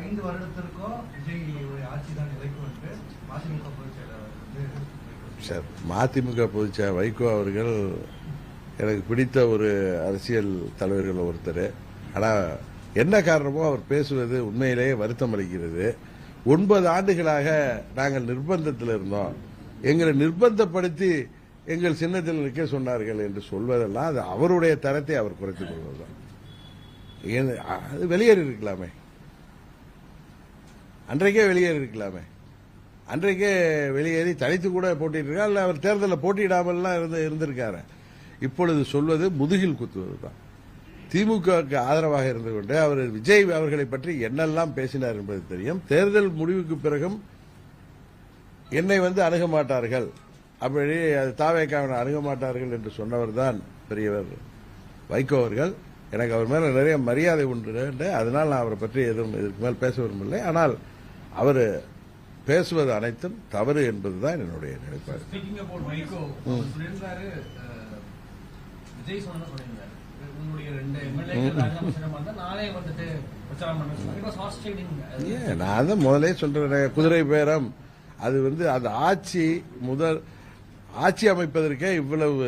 5 வருடத்திற்கும் விஜய் ஆட்சி தான் நிலைக்கும் என்று மதிமுக பொதுச் செயலாளர் சார், மதிமுக பொதுச் செயலாளர் வைகோ அவர்கள் எனக்கு பிடித்த ஒரு அரசியல் தலைவர்கள் ஒருத்தர். ஆனால் என்ன காரணமோ அவர் பேசுவது உண்மையிலேயே வருத்தம் அளிக்கிறது. 9 ஆண்டுகளாக நாங்கள் நிர்பந்தத்தில் இருந்தோம், எங்களை நிர்பந்தப்படுத்தி எங்கள் சின்னத்தில் நிற்க சொன்னார்கள் என்று சொல்வதெல்லாம் அது அவருடைய தரத்தை அவர் குறைத்துக் கொள்வதுதான். அது வெளியேறி இருக்கலாமே, அன்றைக்கே வெளியேறி இருக்கலாமே. அன்றைக்கே வெளியேறி தனித்து கூட போட்டிட்டு இல்ல அவர் தேர்தலில் போட்டியிடாமல்லாம் இருந்திருக்காரு. இப்பொழுது சொல்வது முதுகில் குத்துவது தான். திமுகவுக்கு ஆதரவாக இருந்து கொண்டு அவர் விஜய் அவர்களை பற்றி என்னெல்லாம் பேசினார் என்பது தெரியும். தேர்தல் முடிவுக்கு பிறகும் என்னை அணுக மாட்டார்கள், அப்படி அது தாவேக்காவை அணுக மாட்டார்கள் என்று சொன்னவர் தான் பெரியவர் வைகோ அவர்கள். எனக்கு அவர் மேல நிறைய மரியாதை உண்டு, அதனால் நான் அவரை பற்றி எதுவும் இதுக்கு மேல் பேச விரும்பவில்லை. ஆனால் அவர் பேசுவது அனைத்தும் தவறு என்பதுதான் என்னுடைய நிலைப்பாடு. நான் தான் முதலே சொல்றேன், குதிரை பேரம் அது அந்த ஆட்சி அமைப்பதற்கே இவ்வளவு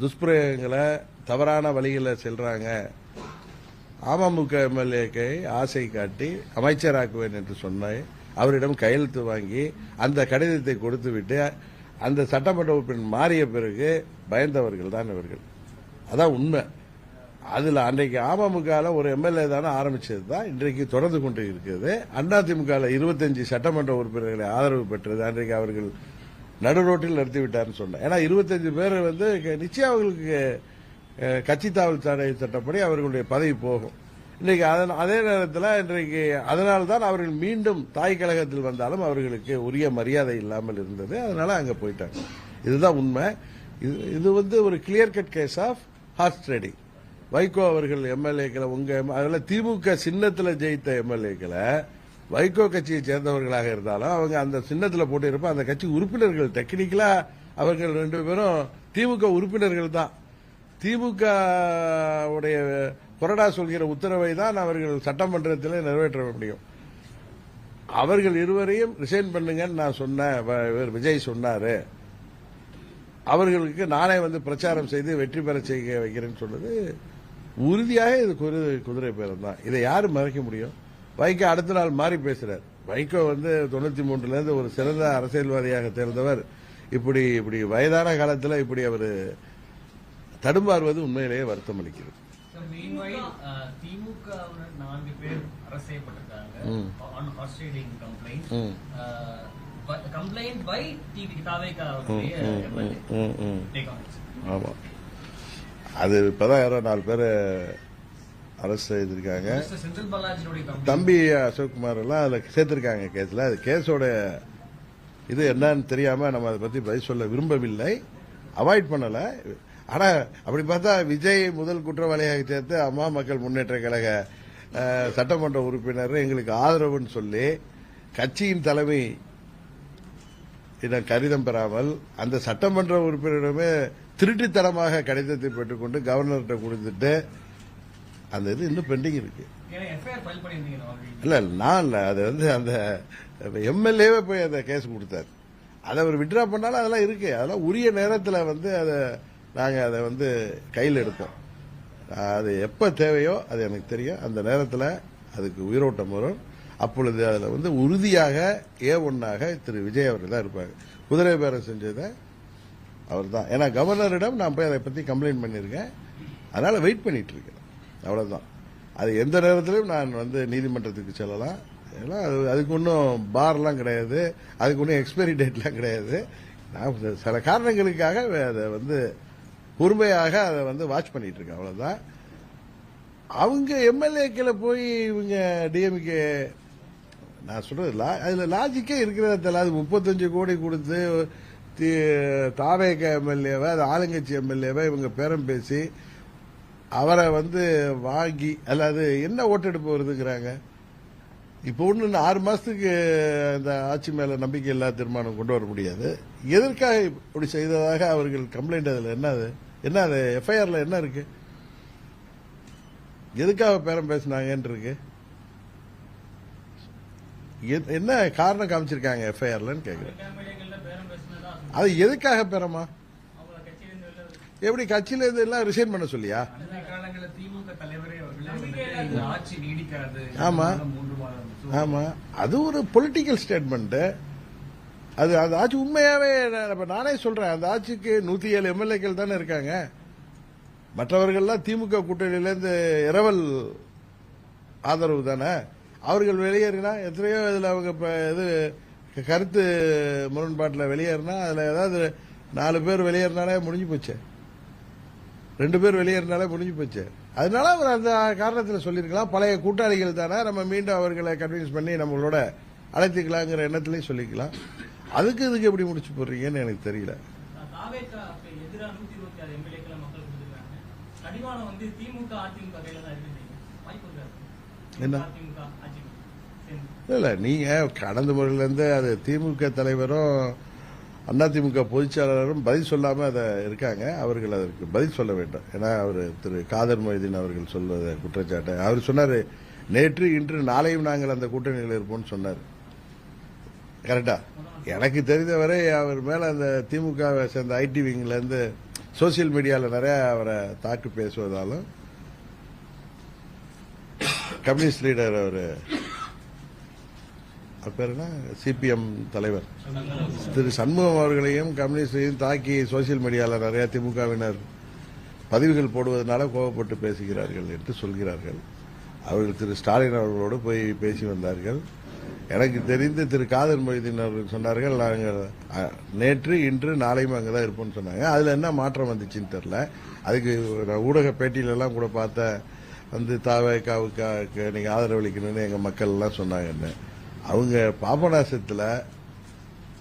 துஷ்பிரயோகங்களை தவறான வழிகளை செல்றாங்க. அமமுக எம்எல்ஏக்கை ஆசை காட்டி அமைச்சராக்குவேன் என்று சொன்ன அவரிடம் கையெழுத்து வாங்கி அந்த கடிதத்தை கொடுத்துவிட்டு அந்த சட்டமன்ற உறுப்பினர் மாறிய பிறகு பயந்தவர்கள் தான் இவர்கள். அதான் உண்மை. அதுல அன்றைக்கு அமமுக ஒரு எம்எல்ஏ தானே ஆரம்பிச்சது தான் இன்றைக்கு தொடர்ந்து கொண்டு இருக்கிறது. அதிமுக 25 சட்டமன்ற உறுப்பினர்களை ஆதரவு பெற்றது. அன்றைக்கு அவர்கள் நடு ரோட்டில் நிறுத்திவிட்டார்னு சொன்னேன். ஏன்னா 25 பேர் நிச்சயம் அவர்களுக்கு கட்சி தாவல் தடை சட்டப்படி அவர்களுடைய பதவி போகும். இன்றைக்கு அதே நேரத்தில் இன்றைக்கு அதனால்தான் அவர்கள் மீண்டும் தாய் கழகத்தில் வந்தாலும் அவர்களுக்கு உரிய மரியாதை இல்லாமல் இருந்தது. அதனால அங்க போயிட்டாங்க. இதுதான் உண்மை. இது ஒரு clear cut case of horse trading. Vaiko அவர்கள் எம்எல்ஏக்களை அதில் திமுக சின்னத்தில் ஜெயித்த எம்எல்ஏக்களை வைகோ கட்சியை சேர்ந்தவர்களாக இருந்தாலும் அவங்க அந்த சின்னத்தில் போட்டிருப்ப அந்த கட்சி உறுப்பினர்கள் டெக்னிக்கலா அவர்கள் 2 பேரும் திமுக உறுப்பினர்கள் தான். திமுக உடைய கொறடா சொல்கிற உத்தரவை தான் அவர்கள் சட்டமன்றத்தில் நிறைவேற்ற முடியும். அவர்கள் இருவரையும் ரிசைன் பண்ணுங்கன்னு நான் சொன்னேன். விஜய் சொன்னாரு, அவர்களுக்கு நானே பிரச்சாரம் செய்து வெற்றி பெற செய்ய வைக்கிறேன்னு சொன்னது உறுதியாக இது குதிரை பேரம் தான். இதை யாரும் மறைக்க முடியும்? வைகோ அடுத்த நாள் மாறி பேசுறார். வைகோ 93 ஒரு சிறந்த அரசியல்வாதியாக தேர்ந்தவர். இப்படி வயதான காலத்தில் இப்படி அவர் தடுமாறுவது உண்மையிலேயே வருத்தம் அளிக்கிறது. திமுக 4 பேர் அரசு செய்யப்பட்டிருக்காங்க. கம்ப்ளைண்ட் பை தாவேகா. ஆமா, அது இப்பதான் யாரோ 4 பேர் அரசு செய்திருக்காங்க. தம்பி அசோக்குமார் எல்லாம் அதுல சேர்த்திருக்காங்க கேஸ்ல. அது கேஸோட இது என்னன்னு தெரியாம நம்ம அதை பத்தி பதில் சொல்ல விரும்பவில்லை, அவாய்ட் பண்ணல. ஆனா அப்படி பார்த்தா விஜய் முதல் குற்றவாளியாக சேர்த்து அம்மா மக்கள் முன்னேற்ற கழக சட்டமன்ற உறுப்பினர் எங்களுக்கு ஆதரவுன்னு சொல்லி கட்சியின் தலைமை கடிதம் பெறாமல் அந்த சட்டமன்ற உறுப்பினரிடமே திருட்டுத்தனமாக கடிதத்தை பெற்றுக்கொண்டு கவர்னர்கிட்ட கொடுத்துட்டு அந்த இது இன்னும் பெண்டிங் இருக்கு. இல்ல நான் இல்ல, அது அந்த எம்எல்ஏவே போய் அந்த கேஸ் கொடுத்தாரு. அதை அவர் விட்ரா பண்ணாலும் அதெல்லாம் இருக்கு. அதெல்லாம் உரிய நேரத்தில் அதை நாங்கள் அதை கையில் எடுப்போம். அது எப்ப தேவையோ அது எனக்கு தெரியும். அந்த நேரத்தில் அதுக்கு உயிரோட்டம் வரும். அப்பொழுது அதில் உறுதியாக A1 திரு விஜய் அவர்கள் தான் இருப்பாங்க. குதிரை பேரம் செஞ்சதை அவர் தான். ஏன்னா கவர்னரிடம் நான் போய் அதை பற்றி கம்ப்ளைண்ட் பண்ணியிருக்கேன். அதனால வெயிட் பண்ணிட்டு இருக்கேன், அவ்வளவுதான். அது எந்த நேரத்திலும் நான் நீதிமன்றத்துக்கு செல்லலாம். அதுக்கு ஒன்றும் பார்லாம் கிடையாது, அதுக்கு ஒன்றும் எக்ஸ்பைரி டேட்லாம் கிடையாது. நான் சில காரணங்களுக்காக அதை பொறுமையாக அதை வாட்ச் பண்ணிட்டு இருக்கேன், அவ்வளவுதான். அவங்க எம்எல்ஏக்களை போய் இவங்க டிஎம்கே நான் சொல்றது அதுல லாஜிக்கே இருக்கிறது. அது 35 கோடி கொடுத்து தாவேக எம்எல்ஏவை, அது ஆளுங்கட்சி எம்எல்ஏவை இவங்க பேரம் பேசி அவரை வாங்கி அல்லாது என்ன ஓட்டெடுப்பு வருதுங்கிறாங்க. இப்போ ஒன்று 6 மாசத்துக்கு அந்த ஆட்சி மேல நம்பிக்கை இல்லா தீர்மானம் கொண்டு வர முடியாது. எதற்காக இப்படி செய்ததாக அவர்கள் கம்ப்ளைண்ட் அதுல என்ன அது எஃப்ஐஆர்ல என்ன இருக்கு? எதுக்காக பேரம் பேசினாங்கன்னு இருக்கு? என்ன காரணம் காமிச்சிருக்காங்க எஃப்ஐஆர்லன்னு கேக்குறேன். எம்எல்ஏக்கள்ல பேரம் பேசினதா அது எதுக்காக பெறமா? அவங்க கட்சியிலிருந்து வெளில எப்படி கட்சியில இருந்து எல்லாம் ரிசைன் பண்ண சொல்லியா? அந்த காலங்களில் திமுக தலைவரே அவர்களே இந்த ஆட்சி நீடிக்காது. ஆமா. 3 மாதம். ஆமா, அது ஒரு பொலிட்டிக்கல் ஸ்டேட்மெண்ட். அது அந்த ஆட்சி உண்மையாவே நானே சொல்றேன், அந்த ஆட்சிக்கு 107 எம்எல்ஏக்கள் தானே இருக்காங்க. மற்றவர்கள்லாம் திமுக கூட்டணியிலேருந்து இரவல் ஆதரவு தானே. அவர்கள் வெளியேறினா எத்தனையோ இதுல அவங்க இது கருத்து முரண்பாட்டில் வெளியேறினா அதுல ஏதாவது 4 பேர் வெளியேறினாலே முடிஞ்சு போச்சு, 2 பேர் வெளியேறினாலே முடிஞ்சு போச்சு. அதனால அவர் அந்த காரணத்தில் சொல்லியிருக்கலாம், பழைய கூட்டாளிகள் தானே, நம்ம மீண்டும் அவர்களை கன்வின்ஸ் பண்ணி நம்மளோட அழைத்துக்கலாங்கிற எண்ணத்திலையும் சொல்லிக்கலாம். அதுக்கு இதுக்கு எப்படி முடிச்சு போடுறீங்கன்னு எனக்கு தெரியல. தாவேக்காவுக்கு எதிராக 126 எம்எல்ஏக்களை மக்கள் கொடுத்துருக்காங்க. கடிவாளம் வந்து திமுக அதிமுக கையில தான் இருக்கு. வாய்ப்பு இருக்காது. என்ன? அதிமுக ஆட்சி இல்ல, நீங்க கடந்த முறையிலிருந்து அது திமுக தலைவரும் அதிமுக பொதுச்செயலாளரும் பதில் சொல்லாம அதை இருக்காங்க. அவர்கள் அதற்கு பதில் சொல்ல வேண்டும். ஏன்னா அவர் திரு காதர் மொய்தீன் அவர்கள் சொல்வதை குற்றச்சாட்டு அவர் சொன்னாரு, நேற்று இன்று நாளையும் நாங்கள் அந்த கூட்டணியில் இருப்போம்னு சொன்னார். கரெக்டா? எனக்கு தெரிந்தவரை அவர் மேல அந்த திமுக சேர்ந்த ஐடி விங்ல இருந்து சோசியல் மீடியால நிறைய அவரை தாக்கு பேசுவதாலும், கம்யூனிஸ்ட் லீடர் அவர் பேர் என்ன, சிபிஎம் தலைவர் திரு சண்முகம் அவர்களையும் கம்யூனிஸ்டையும் தாக்கி சோசியல் மீடியாவில் நிறைய திமுகவினர் பதிவுகள் போடுவதனால கோபப்பட்டு பேசுகிறார்கள் என்று சொல்கிறார்கள். அவர்கள் திரு ஸ்டாலின் அவர்களோடு போய் பேசி வந்தார்கள். எனக்கு தெரிந்து திரு காதர் மொய்தீன் அவர்கள் சொன்னார்கள், நாங்கள் நேற்று இன்று நாளையும் அங்கதான் இருப்போம்னு சொன்னாங்க. அதுல என்ன மாற்றம் வந்துச்சுன்னு தெரியல. அதுக்கு ஊடக பேட்டியிலெல்லாம் கூட பார்த்த வந்து தாவேக்காவுக்கு நீங்க ஆதரவளிக்கணும்னு எங்க மக்கள் எல்லாம் சொன்னாங்கன்னு. அவங்க பாபநாசத்துல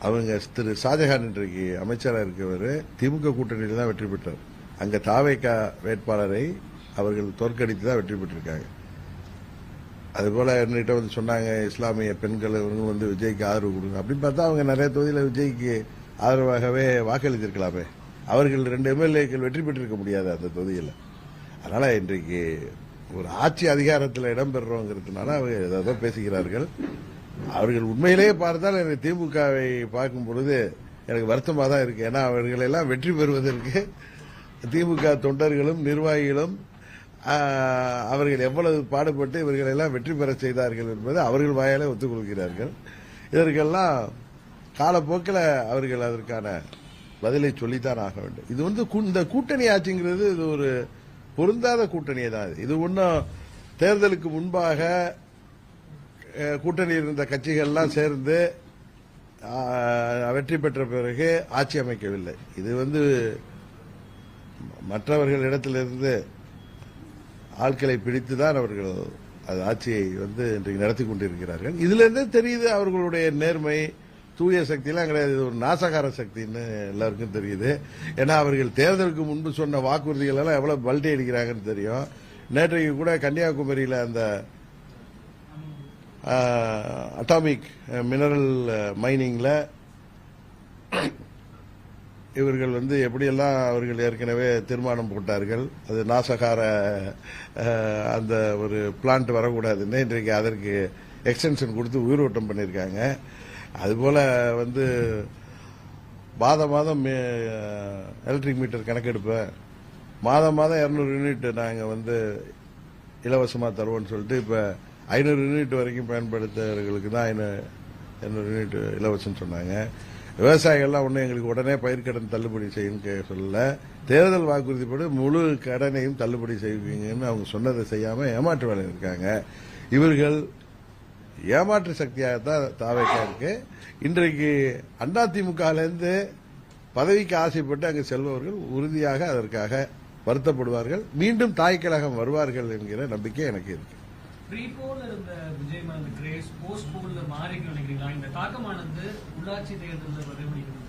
அவங்க திரு ஷாஜஹான் இன்றைக்கு அமைச்சராக இருக்கவர் திமுக கூட்டணியில் தான் வெற்றி பெற்றார். அங்க தாவேக்கா வேட்பாளரை அவர்கள் தோற்கடித்து தான் வெற்றி பெற்றிருக்காங்க. அதுபோல என்கிட்ட வந்து சொன்னாங்க, இஸ்லாமிய பெண்கள் இவங்க வந்து விஜய்க்கு ஆதரவு கொடுங்க அப்படின்னு பார்த்தா அவங்க நிறைய தொகுதியில் விஜய்க்கு ஆதரவாகவே வாக்களித்திருக்கலாமே. அவர்கள் 2 எம்எல்ஏக்கள் வெற்றி பெற்றிருக்க முடியாது அந்த தொகுதியில். அதனால இன்றைக்கு ஒரு ஆட்சி அதிகாரத்தில் இடம்பெறோங்கிறதுனால அவங்க ஏதோ பேசுகிறார்கள். அவர்கள் உண்மையிலேயே பார்த்தால் எனக்கு திமுகவை பார்க்கும் பொழுது எனக்கு வருத்தமாக தான் இருக்கு. ஏன்னா அவர்களெல்லாம் வெற்றி பெறுவதற்கு திமுக தொண்டர்களும் நிர்வாகிகளும் அவர்கள் எவ்வளவு பாடுபட்டு இவர்களெல்லாம் வெற்றி பெற செய்தார்கள் என்பது அவர்கள் வாயாலே ஒத்துக்கொள்கிறார்கள். இதற்கெல்லாம் காலப்போக்கில் அவர்கள் அதற்கான பதிலை சொல்லித்தான் ஆக வேண்டும். இது வந்து இந்த கூட்டணி ஆட்சிங்கிறது இது ஒரு பொருந்தாத கூட்டணியே தான். இது ஒன்றும் தேர்தலுக்கு முன்பாக கூட்டணியில் இருந்த கட்சிகள்லாம் சேர்ந்து வெற்றி பெற்ற பிறகு ஆட்சி அமைக்கவில்லை. இது வந்து மற்றவர்களிடத்திலிருந்து ஆட்களை பிடித்துதான் அவர்கள் அது ஆட்சியை வந்து இன்றைக்கு நடத்தி கொண்டிருக்கிறார்கள். இதுல இருந்தே தெரியுது அவர்களுடைய நேர்மை, தூய சக்தியெல்லாம் கிடையாது. இது ஒரு நாசகார சக்தின்னு எல்லாருக்கும் தெரியுது. ஏன்னா அவர்கள் தேர்தலுக்கு முன்பு சொன்ன வாக்குறுதிகள் எல்லாம் எவ்வளவு பல்டி அடிக்கிறாங்கன்னு தெரியும். நேற்றைக்கு கூட கன்னியாகுமரியில் அந்த அட்டாமிக் மினரல் மைனிங்ல இவர்கள் வந்து எப்படியெல்லாம் அவர்கள் ஏற்கனவே தீர்மானம் போட்டார்கள், அது நாசகார அந்த ஒரு பிளான்ட் வரக்கூடாதுன்னு இன்றைக்கு அதற்கு எக்ஸ்டென்ஷன் கொடுத்து உயிரோட்டம் பண்ணியிருக்காங்க. அதுபோல வந்து மாதம் எலக்ட்ரிக் மீட்டர் கணக்கெடுப்பேன், மாதம் 200 யூனிட் நாங்கள் வந்து இலவசமாக தருவோம்னு சொல்லிட்டு இப்போ 500 யூனிட் வரைக்கும் பயன்படுத்துறவர்களுக்கு தான் 200 யூனிட் இலவசம் சொன்னாங்க. விவசாயிகள்லாம் ஒன்றும் எங்களுக்கு உடனே பயிர்க்கடன் தள்ளுபடி செய்யுன்னு சொல்லல. தேர்தல் வாக்குறுதிப்படி முழு கடனையும் தள்ளுபடி செய்வீங்கன்னு அவங்க சொன்னதை செய்யாம ஏமாற்று வேலை இருக்காங்க. இவர்கள் ஏமாற்று சக்தியாகத்தான் தாவேக்கா இருக்கு. இன்றைக்கு அதிமுகவிலிருந்து பதவிக்கு ஆசைப்பட்டு அங்கு செல்பவர்கள் உறுதியாக அதற்காக வருத்தப்படுவார்கள். மீண்டும் தாய் கழகம் வருவார்கள் என்கிற நம்பிக்கை எனக்கு இருக்கு. ப்ரீ போல் இருந்த விஜய் மந்த கிரேஸ் போஸ்ட் போல்ல மாறி நினைக்கிறீங்களா? இந்த தாக்கமானது உள்ளாட்சி தேர்தலில் பிரதிபலிக்கிறது.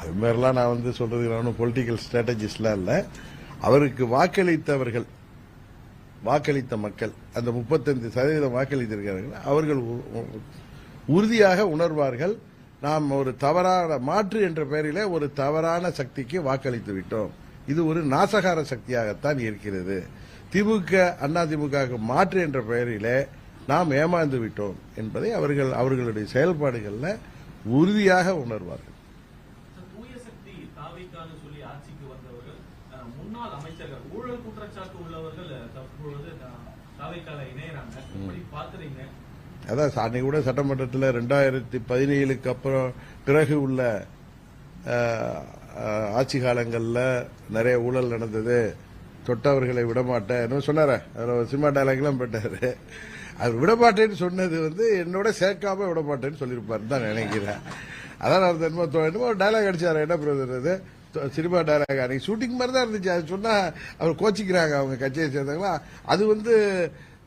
அது மாதிரிலாம் நான் வந்து சொல்றது ஒன்றும் பொலிட்டிக்கல் ஸ்ட்ராட்டஜிஸ்லாம் இல்லை. அவருக்கு வாக்களித்தவர்கள், வாக்களித்த மக்கள் அந்த 35% வாக்களித்திருக்கிறார்கள். அவர்கள் உறுதியாக உணர்வார்கள், நாம் ஒரு தவறான மாற்று என்ற பெயரிலே ஒரு தவறான சக்திக்கு வாக்களித்து விட்டோம். இது ஒரு நாசகார சக்தியாகத்தான் இருக்கிறது. திமுக அதிமுக மாற்று என்ற பெயரிலே நாம் ஏமாந்து விட்டோம் என்பதை அவர்களுடைய செயல்பாடுகளில் உறுதியாக உணர்வார்கள். தூய சக்தி தாவிக்கான்னு சொல்லி ஆட்சிக்கு வந்தவர்கள் முன்னாள் அமைச்சர்கள் ஊழல் குற்றச்சாட்டு உள்ளவர்கள் தற்பொழுது தாவிக்கால இணையறாங்க. எப்படி பாக்குறீங்க? அதான் அன்னைக்கு கூட சட்டமன்றத்தில் 2017க்கு அப்புறம் பிறகு உள்ள ஆட்சி காலங்களில் நிறைய ஊழல் நடந்தது, தொட்டவர்களை விடமாட்டேன் சொன்னார. அதில் சினிமா டைலாக்லாம் போட்டாரு. அது விடமாட்டேன்னு சொன்னது என்னோட சேர்க்காம விடமாட்டேன்னு சொல்லியிருப்பாருன்னு தான் நினைக்கிறேன். அதான் என்னமோ டைலாக் அடிச்சாரு. என்ன பிரதர் அது சினிமா டைலாக் அன்னைக்கு ஷூட்டிங் மாதிரி தான் இருந்துச்சு. அது சொன்னா அவர் கோச்சிக்கிறாங்க அவங்க கட்சியை சேர்ந்தவங்களா. அது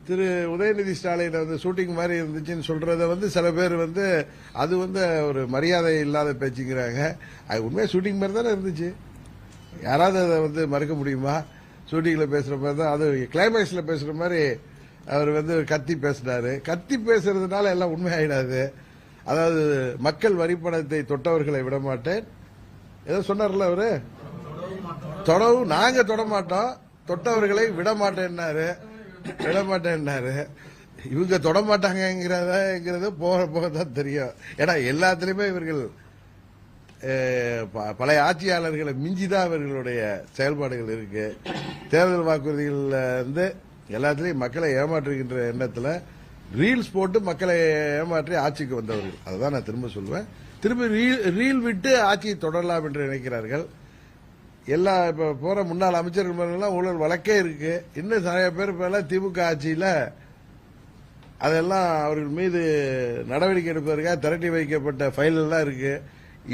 திரு உதயநிதி ஸ்டாலின் ஷூட்டிங் மாதிரி இருந்துச்சுன்னு சொல்றத சில பேர் அது ஒரு மரியாதை இல்லாத பேச்சுங்கிறாங்க. அது உண்மையா ஷூட்டிங் மாதிரி தானே இருந்துச்சு. யாராவது அதை மறக்க முடியுமா? ஷூட்டிங்ல பேசுற மாதிரி தான், அது கிளைமேக்ஸ்ல பேசுற மாதிரி அவர் கத்தி பேசினாரு. கத்தி பேசுறதுனால எல்லாம் உண்மையாயிடாது. அதாவது மக்கள் வரிப்பணத்தை தொட்டவர்களை விடமாட்டேன் ஏதோ சொன்னார்ல அவரு. தொடவும் நாங்க தொடமாட்டோம், தொட்டவர்களை விடமாட்டேன்னாரு. இவங்க தொடமாட்டாங்கிறத போக போக தான் தெரியும். ஏன்னா எல்லாத்திலுமே இவர்கள் பழைய ஆட்சியாளர்களை மிஞ்சிதான் இவர்களுடைய செயல்பாடுகள் இருக்கு. தேர்தல் வாக்குறுதிகள் எல்லாத்திலையும் மக்களை ஏமாற்றுகின்ற எண்ணத்தில் ரீல்ஸ் போட்டு மக்களை ஏமாற்றி ஆட்சிக்கு வந்தவர்கள். அதுதான் நான் திரும்ப சொல்வேன். திரும்ப ரீல் விட்டு ஆட்சியை தொடரலாம் என்று நினைக்கிறார்கள். எல்லா இப்ப போற முன்னாள் அமைச்சர்கள் ஊழல் வழக்கே இருக்கு. இன்னும் நிறைய பேர் திமுக ஆட்சியில அதெல்லாம் அவர்கள் மீது நடவடிக்கை எடுப்பதற்காக திரட்டி வைக்கப்பட்ட ஃபைல் எல்லாம் இருக்கு.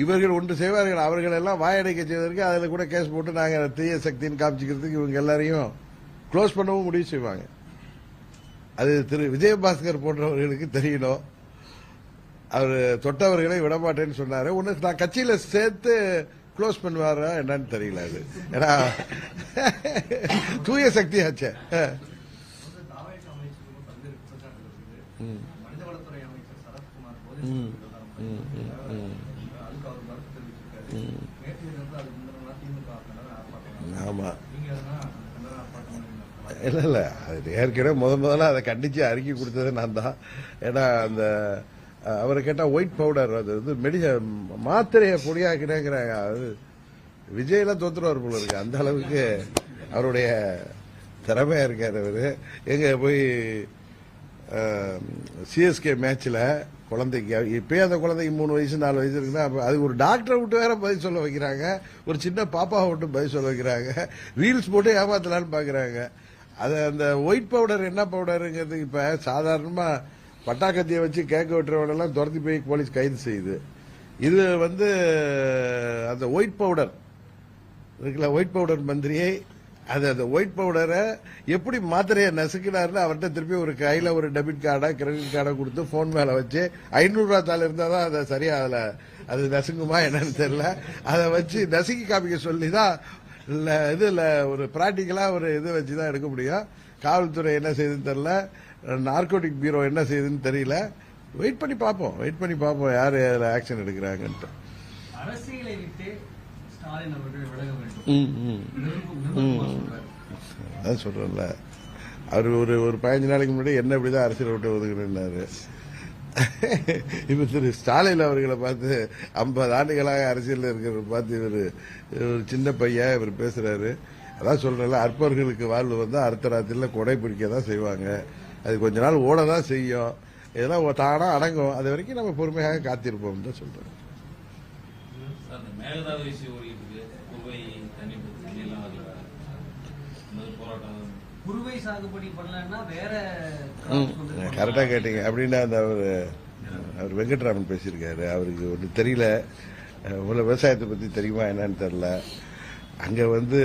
இவர்கள் ஒன்று செய்வார்கள், அவர்கள் எல்லாம் வாயடைக்க செய்வதற்கு அதில் கூட கேஸ் போட்டு நாங்கள் தீய சக்தின்னு காமிச்சிக்கிறதுக்கு இவங்க எல்லாரையும் க்ளோஸ் பண்ணவும் முடிவு செய்வாங்க. அது திரு விஜயபாஸ்கர் போன்றவர்களுக்கு தெரியணும். அவர் தொட்டவர்களை விடமாட்டேன்னு சொன்னாரு. ஒன்னு நான் கட்சியில சேர்த்து க்ளோஸ் பண்ணுவாரா என்னன்னு தெரியல. அது ஏன்னா தூய சக்தி ஆச்சே. மனிதவளத்துறை அமைச்சர் சரத்குமார் ஆமா இல்ல இல்ல அது ஏற்கனவே முதல்ல அதை கண்டிச்சு அறிக்கை கொடுத்தது நான் தான். ஏன்னா அந்த அவரை கேட்டா ஒயிட் பவுடர் அது மாத்திரையை பொடியாக்கிறேங்கிறாங்க. அது விஜயெல்லாம் தோத்துருவார் போல இருக்கு. அந்த அளவுக்கு அவருடைய திறமையா இருக்காரு அவரு. எங்க போய் சிஎஸ்கே மேட்ச்ல குழந்தைக்கு இப்பயே அந்த குழந்தைக்கு 3 வயசு 4 வயசு இருக்குன்னா அது ஒரு டாக்டரை விட்டு வேற பதில் சொல்ல வைக்கிறாங்க, ஒரு சின்ன பாப்பாவை விட்டு பதில் சொல்ல வைக்கிறாங்க, ரீல்ஸ் போட்டு ஏமாத்தலான்னு பாக்குறாங்க. அது அந்த ஒயிட் பவுடர் என்ன பவுடருங்கிறது இப்ப சாதாரணமா பட்டாக்கத்தியை வச்சு கேட்க விட்டுறவனெல்லாம் துரத்தி போய் போலீஸ் கைது செய்யுது. இது அந்த ஒயிட் பவுடர் இருக்குல்ல, ஒயிட் பவுடர் மந்திரியை அந்த ஒயிட் பவுடரை எப்படி மாத்திரையை நசுக்கினார்னு அவர்கிட்ட திருப்பி ஒரு கையில ஒரு டெபிட் கார்டா கிரெடிட் கார்டா கொடுத்து போன் மேல வச்சு 500 ரூபா தாள் இருந்தாதான் அதை சரியா அது நசுங்குமா என்னன்னு தெரியல. அதை வச்சு நசுக்கி காமிக்க சொல்லி தான் இதுல ஒரு பிராக்டிக்கலா ஒரு இது வச்சுதான் எடுக்க முடியும். காவல்துறை என்ன செய்யுதுன்னு தெரியல, நார்கோட்டிக் பியூரோ என்ன செய்யுதுன்னு தெரியல. வெயிட் பண்ணி பார்ப்போம் யாரு ஆக்ஷன் எடுக்கிறாங்கன்ட்டு. அரசியலை விட்டு ஸ்டாலின் அவர்கள் விலக வேண்டும் அதான் சொல்றேன்ல. அவர் ஒரு 15 நாளைக்கு முன்னாடி என்ன இப்படிதான் அரசியல் விட்டு ஒதுக்குறாரு. இப்ப திரு ஸ்டாலின் அவர்களை பார்த்து 50 ஆண்டுகளாக அரசியல் இருக்கிற பார்த்து இவர் ஒரு சின்ன பையன் இவர் பேசுறாரு. அதான் சொல்றேன்ல, அற்பர்களுக்கு வாழ்வு வந்தா அடுத்த ராத்திரில கொடை பிடிக்க தான் செய்வாங்க. அது கொஞ்ச நாள் ஓட தான் செய்யும். இதெல்லாம் தானா அடங்கும். அது வரைக்கும் நம்ம பொறுமையாக காத்திருப்போம் தான் சொல்றேன். குறுவை சாகுபடி பண்ணலன்னா வேற கரெக்டா கேட்டீங்க. அப்படின்னா அந்த அவர் வெங்கட்ராமன் பேசியிருக்காரு. அவருக்கு ஒன்று தெரியல, விவசாயத்தை பத்தி தெரியுமா என்னன்னு தெரியல. அங்க அந்த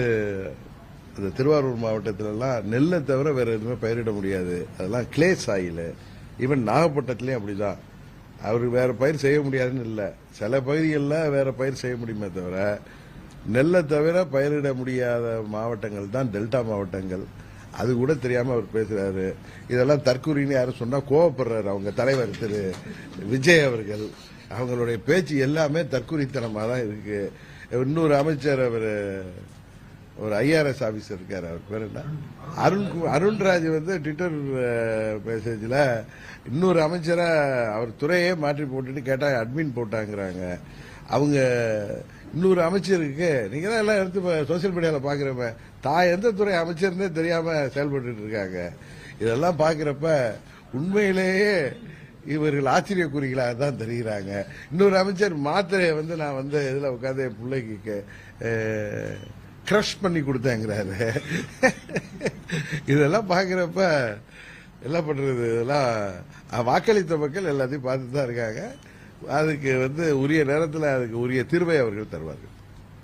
திருவாரூர் மாவட்டத்திலலாம் நெல்லை தவிர வேற எதுவுமே பயிரிட முடியாது. அதெல்லாம் கிளே சாயில். ஈவன் நாகப்பட்டினத்திலயும் அப்படிதான். அவரு வேற பயிர் செய்ய முடியாதுன்னு இல்லை, சில பகுதிகளில் வேற பயிர் செய்ய முடியுமே தவிர நெல்லை தவிர பயிரிட முடியாத மாவட்டங்கள் தான் டெல்டா மாவட்டங்கள். அது கூட தெரியாம அவர் பேசுறாரு. இதெல்லாம் தற்கூரின்னு யாரும் சொன்னா கோவப்படுறாரு அவங்க தலைவர் திரு விஜய் அவர்கள். அவங்களுடைய பேச்சு எல்லாமே தற்கூரித்தனமா தான் இருக்கு. இன்னொரு அமைச்சர் அவர் ஒரு ஐஆர்எஸ் ஆபீசர் இருக்காரு, அவர் பேர் என்ன, அருண்ராஜ் வந்து ட்விட்டர் மெசேஜ்ல இன்னொரு அமைச்சரா அவர் துறையே மாற்றி போட்டுட்டு கேட்டா அட்மின் போட்டாங்கிறாங்க. அவங்க இன்னொரு அமைச்சருக்கு நீங்க தான் எல்லாம் எடுத்து சோசியல் மீடியால பாக்குறப்ப எந்த துறை அமைச்சர்னே தெரியாம செயல்பட்டு இருக்காங்க. இதெல்லாம் பாக்குறப்ப உண்மையிலேயே இவர்கள் ஆச்சரியக்குறிகளாக தான் தெரிகிறாங்க. இன்னொரு அமைச்சர் மாத்திரையை வந்து நான் வந்து இதுல உட்காந்து என் பிள்ளைக்கு கிரஷ் பண்ணி கொடுத்தேங்கிறாரு. இதெல்லாம் பாக்குறப்ப என்ன பண்றது, இதெல்லாம் வாக்களித்த மக்கள் எல்லாத்தையும் பார்த்து தான் இருக்காங்க. அதுக்கு வந்து உரிய நேரத்தில் அதுக்கு உரிய தீர்வை அவர்கள் தருவார்கள்.